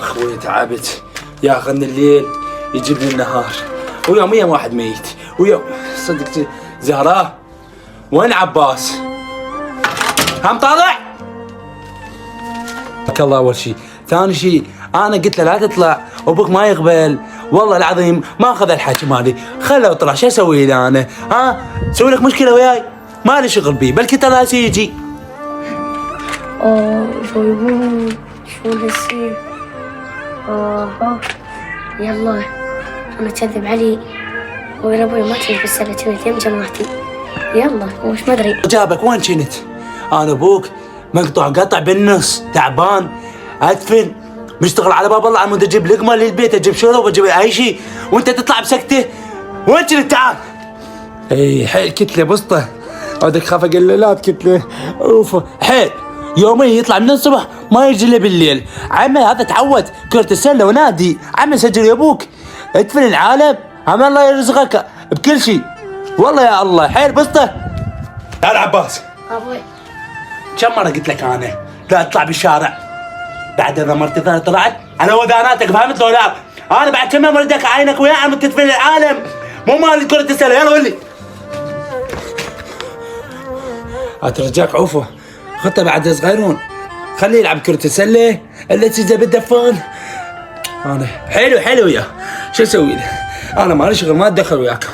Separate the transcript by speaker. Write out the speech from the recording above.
Speaker 1: اخوي تعبت، ياخذني الليل يجيب لي النهار، ويوميا واحد ميت، ويوم صدق. زهراء وين عباس؟ هم طالع؟ الله اول شيء، ثاني شيء انا قلت له لا تطلع وابوك ما يقبل، والله العظيم ما اخذ الحكي مالي، خله يطلع. شو اسوي له انا؟ اسوي لك مشكله وياي؟ ما لي شغل بيه، بلكي ترى يجي.
Speaker 2: شو يقول؟ شو بيصير؟ يلا انا اكذب علي ويا ابوي ما كنت بالسنه، كنت يم جماعتي. يلا وش ما ادري
Speaker 1: جابك وين كنت؟ انا ابوك مقطوع قطع بالنص، تعبان، ادفن، مشتغل على باب الله، عمود اجيب لقمه للبيت، اجيب شرب، واجيب اي شيء، وانت تطلع بسكته. وين كنت؟ تعال. اي حيل كتله بسطه، ودك خاف اقول له لا كتله. اوف حيل يوميا يطلع من الصبح ما يجي الا بالليل. عمي هذا تعود كرة السله ونادي. عمي سجل يا ابوك، ادفن العالم، عم الله يرزقك بكل شيء. والله يا الله حيل بسطه. تعال عباس.
Speaker 2: ابوي
Speaker 1: كم مرة قلت لك أنا لا تطلع بالشارع؟ بعد إذا مرتي ثانية طلعت على وداناتك، فهمت لو لا؟ أنا بعد كم مرة ردك عينك ويا عم تدفن العالم، مو مال كرة السلة. يلا ولي أترجاك عوفه، خطه بعد صغيرون، خليه يلعب كرة السلة اللي تجي بالدفان. أنا حلو يا شو أسوي له؟ أنا مالي شغل، ما أتدخل وياك.